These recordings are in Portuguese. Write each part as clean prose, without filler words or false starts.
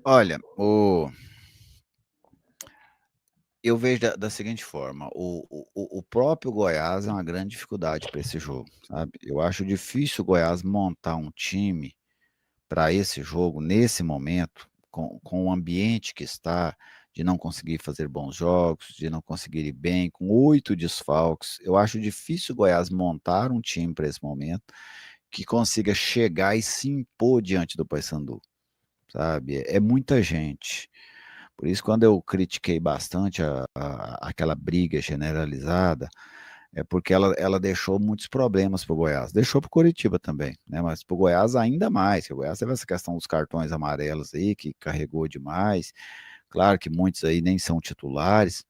Olha, eu vejo da seguinte forma: o próprio Goiás é uma grande dificuldade para esse jogo, sabe? Eu acho difícil o Goiás montar um time para esse jogo, nesse momento, com o ambiente que está, de não conseguir fazer bons jogos, de não conseguir ir bem, com 8 desfalques. Eu acho difícil o Goiás montar um time para esse momento que consiga chegar e se impor diante do Paysandu, sabe? É muita gente. Por isso, quando eu critiquei bastante aquela briga generalizada, é porque ela deixou muitos problemas para o Goiás. Deixou para o Coritiba também, né? Mas para o Goiás ainda mais, que o Goiás teve essa questão dos cartões amarelos aí, que carregou demais. Claro que muitos aí nem são titulares,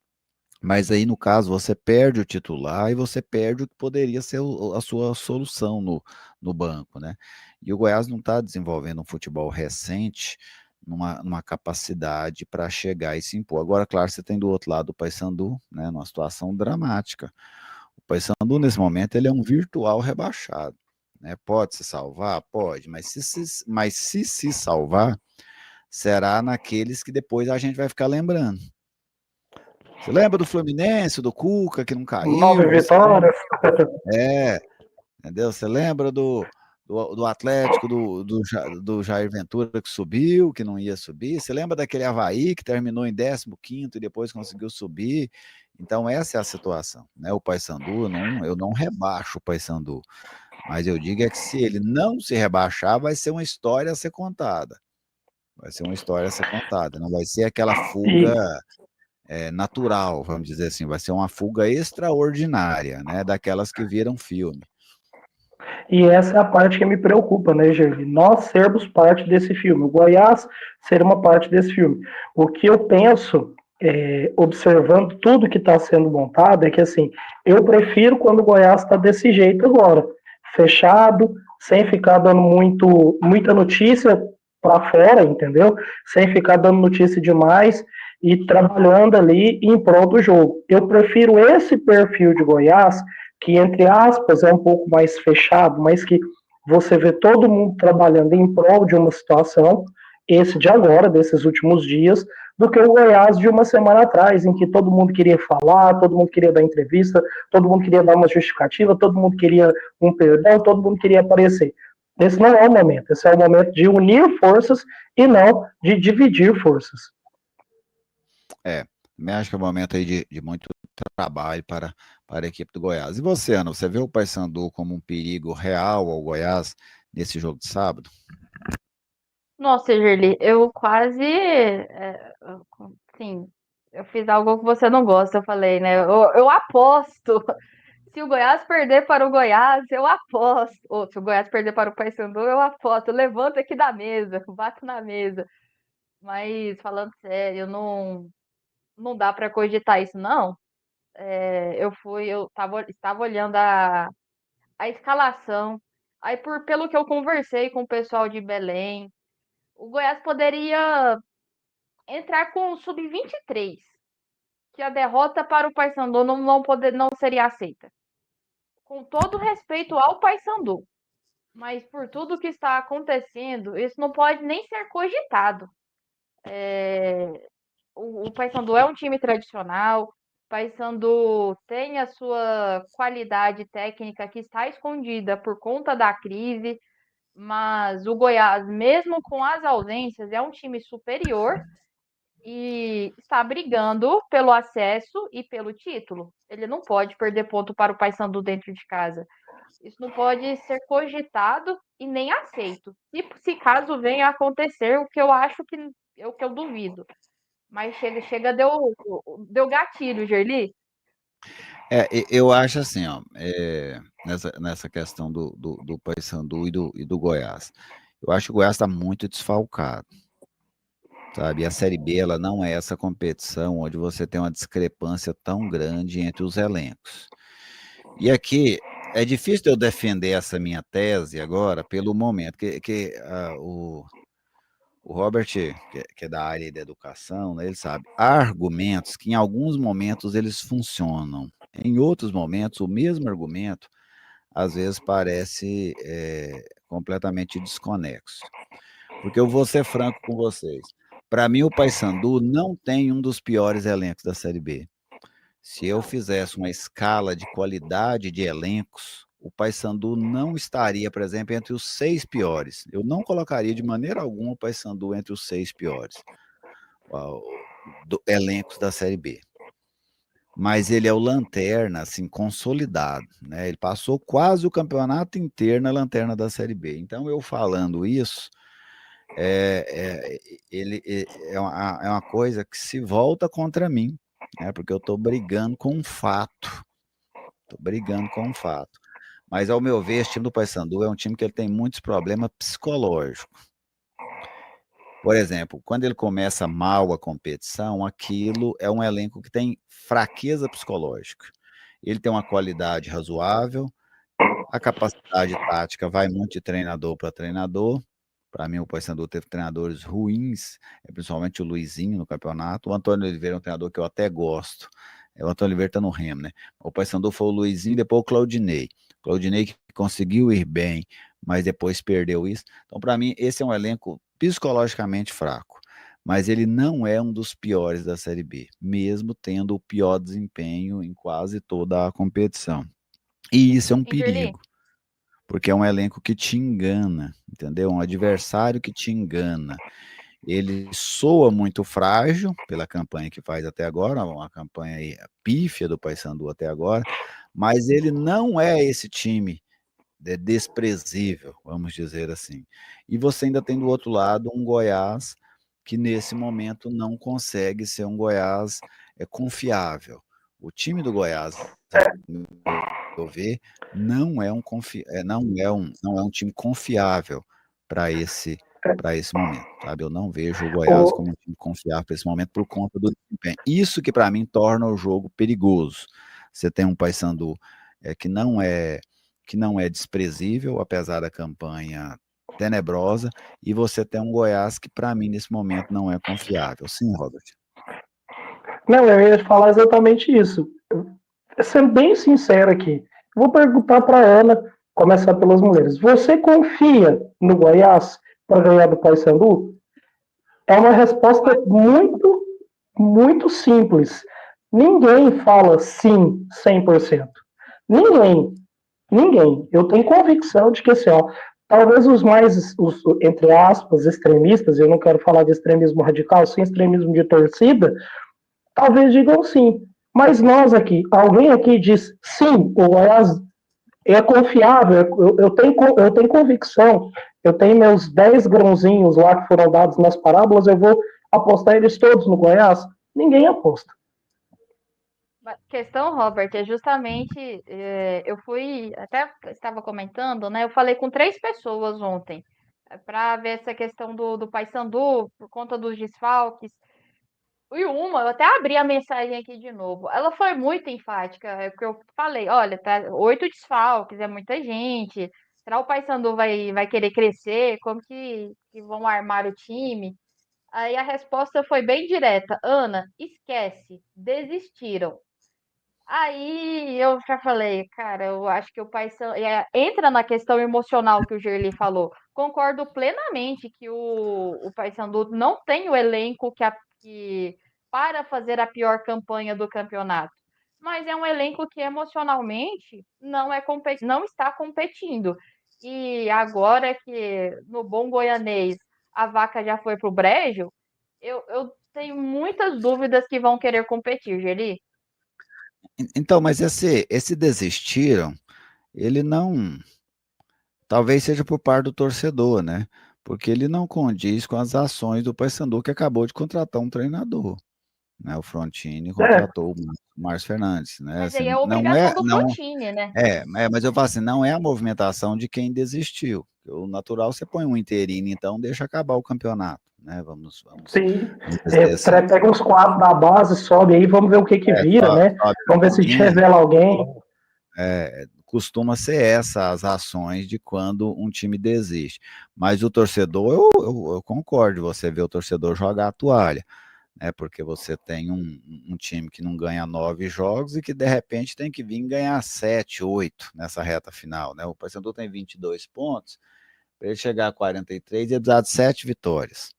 mas aí, no caso, você perde o titular e você perde o que poderia ser a sua solução no banco, né? E o Goiás não está desenvolvendo um futebol recente numa capacidade para chegar e se impor. Agora, claro, você tem do outro lado o Paysandu, né, numa situação dramática. O Paysandu, nesse momento, ele é um virtual rebaixado, né? Pode se salvar? Pode, mas se salvar, será naqueles que depois a gente vai ficar lembrando. Você lembra do Fluminense, do Cuca, que não Nove caiu? Você lembra? vitórias. É, entendeu? Você lembra do Atlético, do Jair Ventura, que subiu, que não ia subir? Você lembra daquele Avaí, que terminou em 15º e depois conseguiu subir? Então, essa é a situação, né? O Paysandu, eu não rebaixo o Paysandu, mas eu digo é que se ele não se rebaixar, vai ser uma história a ser contada. Vai ser uma história a ser contada, não vai ser aquela fuga E, natural, vamos dizer assim, vai ser uma fuga extraordinária, né? Daquelas que viram filme. e essa é a parte que me preocupa, né, Gerli? Nós sermos parte desse filme. O Goiás ser uma parte desse filme. O que eu penso, observando tudo que está sendo montado, é que, assim, eu prefiro quando o Goiás está desse jeito agora. Fechado, sem ficar dando muita notícia para fora, entendeu? Sem ficar dando notícia demais e trabalhando ali em prol do jogo. Eu prefiro esse perfil de Goiás que, entre aspas, é um pouco mais fechado, mas que você vê todo mundo trabalhando em prol de uma situação, esse de agora, desses últimos dias, do que o Goiás de uma semana atrás, em que todo mundo queria falar, todo mundo queria dar entrevista, todo mundo queria dar uma justificativa, todo mundo queria um perdão, todo mundo queria aparecer. Esse não é o momento, esse é o momento de unir forças e não de dividir forças. Me acho que é um momento aí de muito trabalho para a equipe do Goiás. E você, Ana, você vê o Paysandu como um perigo real ao Goiás nesse jogo de sábado? Nossa, Gerli, eu quase, sim, eu fiz algo que você não gosta, eu falei, né? Eu aposto. Se o Goiás perder para o Goiás, eu aposto. Ou se o Goiás perder para o Paysandu, eu aposto. Eu levanto aqui da mesa, bato na mesa. Mas falando sério, não dá para cogitar isso, não. Estava olhando a escalação. Aí, pelo que eu conversei com o pessoal de Belém, o Goiás poderia entrar com o sub-23, que a derrota para o Paysandu não seria aceita. Com todo respeito ao Paysandu, mas por tudo que está acontecendo, isso não pode nem ser cogitado. O Paysandu é um time tradicional, o Paysandu tem a sua qualidade técnica que está escondida por conta da crise, mas o Goiás, mesmo com as ausências, é um time superior e está brigando pelo acesso e pelo título. Ele não pode perder ponto para o Paysandu dentro de casa. Isso não pode ser cogitado e nem aceito. Se caso venha a acontecer, o que eu acho que é o que eu duvido. Mas chega, deu gatilho, Gerli. Eu acho assim, ó, nessa questão do Paysandu e do Goiás. Eu acho que o Goiás está muito desfalcado, sabe? E a Série B, ela não é essa competição onde você tem uma discrepância tão grande entre os elencos. E aqui é difícil de eu defender essa minha tese agora pelo momento o Robert, que é da área da educação, né, ele sabe, há argumentos que em alguns momentos eles funcionam. Em outros momentos, o mesmo argumento às vezes parece completamente desconexo. Porque eu vou ser franco com vocês. Para mim, o Paysandu não tem um dos piores elencos da Série B. Se eu fizesse uma escala de qualidade de elencos, o Paysandu não estaria, por exemplo, entre os 6 piores. Eu não colocaria de maneira alguma o Paysandu entre os 6 piores elencos da Série B. Mas ele é o lanterna, assim, consolidado, né? Ele passou quase o campeonato inteiro na lanterna da Série B. Então, eu falando isso, ele é uma coisa que se volta contra mim, né? Porque eu estou brigando com um fato. Estou brigando com um fato. Mas, ao meu ver, esse time do Paysandu é um time que ele tem muitos problemas psicológicos. Por exemplo, quando ele começa mal a competição, aquilo é um elenco que tem fraqueza psicológica. Ele tem uma qualidade razoável, a capacidade tática vai muito de treinador para treinador. Para mim, o Paysandu teve treinadores ruins, principalmente o Luizinho no campeonato. O Antônio Oliveira é um treinador que eu até gosto. O Antônio Oliveira está no Remo, né? O Paysandu foi o Luizinho, depois o Claudinei. Claudinei que conseguiu ir bem, mas depois perdeu isso. Então, para mim, esse é um elenco psicologicamente fraco. Mas ele não é um dos piores da Série B, mesmo tendo o pior desempenho em quase toda a competição. E isso é um perigo, porque é um elenco que te engana, entendeu? Um adversário que te engana. Ele soa muito frágil pela campanha que faz até agora, uma campanha pífia do Paysandu até agora, mas ele não é esse time desprezível, vamos dizer assim. E você ainda tem do outro lado um Goiás que nesse momento não consegue ser um Goiás confiável. O time do Goiás, eu ver, não é um time confiável para esse momento, sabe? Eu não vejo o Goiás como um time confiável para esse momento por conta do desempenho. Isso que para mim torna o jogo perigoso. Você tem um Paysandu que não é desprezível, apesar da campanha tenebrosa, e você tem um Goiás que para mim nesse momento não é confiável. Sim, Robert. Não, eu ia falar exatamente isso. Sendo bem sincero aqui, vou perguntar para a Ana, começar pelas mulheres. Você confia no Goiás para ganhar do Paysandu? É uma resposta muito, muito simples. Ninguém fala sim 100%. Ninguém. Ninguém. Eu tenho convicção de que, assim, ó, talvez entre aspas, extremistas, eu não quero falar de extremismo radical, sim extremismo de torcida, talvez digam sim. Mas nós aqui, alguém aqui diz sim, o Goiás é confiável, eu tenho convicção, eu tenho meus 10 grãozinhos lá que foram dados nas parábolas, eu vou apostar eles todos no Goiás? Ninguém aposta. A questão, Robert, é justamente, eu até estava comentando, né? Eu falei com 3 pessoas ontem, para ver essa questão do Paysandu, por conta dos desfalques. E eu até abri a mensagem aqui de novo. Ela foi muito enfática, porque eu falei, olha, tá 8 desfalques, é muita gente. Será o Paysandu vai querer crescer? Como que vão armar o time? Aí a resposta foi bem direta. Ana, esquece, desistiram. Aí eu já falei, cara, eu acho que o Paysandu entra na questão emocional que o Gerli falou. Concordo plenamente que o Paysandu não tem o elenco que para fazer a pior campanha do campeonato, mas é um elenco que emocionalmente não está competindo. E agora que no bom goianês a vaca já foi pro brejo, eu tenho muitas dúvidas que vão querer competir, Gerli. Então, mas esse desistiram, ele não, talvez seja por parte do torcedor, né? Porque ele não condiz com as ações do Paysandu que acabou de contratar um treinador, né? O Frontini contratou o Márcio Fernandes, né? Mas aí Assim, é a não obrigação é, do não Frontini, né? mas eu falo assim, não é a movimentação de quem desistiu. O natural você põe um interino, então deixa acabar o campeonato, né? Sim, vamos dizer assim. pega uns 4 da base, sobe aí, vamos ver o que vira, né? Vamos ver se a gente revela alguém. Costuma ser essas ações de quando um time desiste. Mas o torcedor, eu concordo, você vê o torcedor jogar a toalha, né? Porque você tem um time que não ganha 9 jogos e que de repente tem que vir ganhar 7, 8 nessa reta final, né? O Paysandu tem 22 pontos, para ele chegar a 43 ele precisa de 7 vitórias.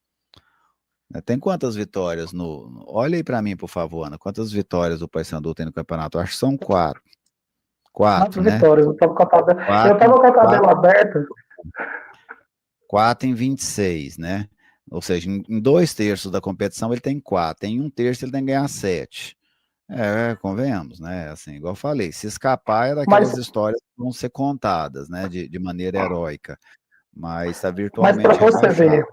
Tem quantas vitórias no. Olha aí para mim, por favor, Ana. Quantas vitórias o Paysandu tem no campeonato? Acho que são quatro. Quatro, 4 né? vitórias. Eu tava com a tabela, Quatro, com a tabela quatro, aberta. 4 em 26, né? Ou seja, em 2/3 da competição ele tem 4. Em 1/3 ele tem que ganhar 7. Convenhamos, né? Assim, igual eu falei, se escapar é Mas, daquelas histórias que vão ser contadas, né? De maneira heróica. Mas está mas para virtualmente você rebaixado. ver,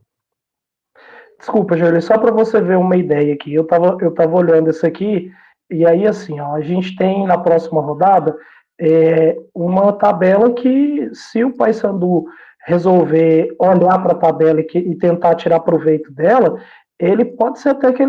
desculpa, Júlio, só para você ver uma ideia aqui. Eu tava olhando isso aqui, e aí, assim, ó, a gente tem na próxima rodada uma tabela que, se o Paysandu resolver olhar para a tabela e tentar tirar proveito dela, ele pode ser até que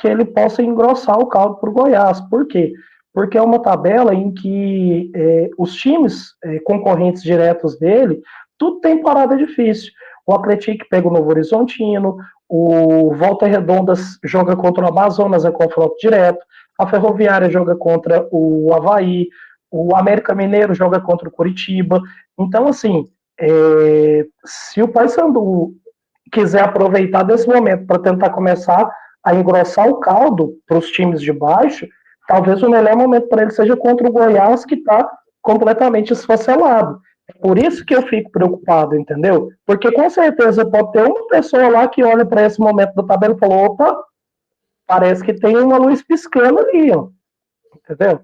ele possa engrossar o caldo para o Goiás. Por quê? Porque é uma tabela em que os times concorrentes diretos dele, tudo tem parada difícil. O Atlético pega o Novo Horizontino, o Volta Redonda joga contra o Amazonas, é confronto direto. A Ferroviária joga contra o Avaí. O América Mineiro joga contra o Curitiba. Então, assim, se o Paysandu quiser aproveitar desse momento para tentar começar a engrossar o caldo para os times de baixo, talvez o melhor momento para ele seja contra o Goiás, que está completamente esfacelado. É por isso que eu fico preocupado, entendeu? Porque com certeza pode ter uma pessoa lá que olha para esse momento da tabela e fala: opa, parece que tem uma luz piscando ali, ó. Entendeu?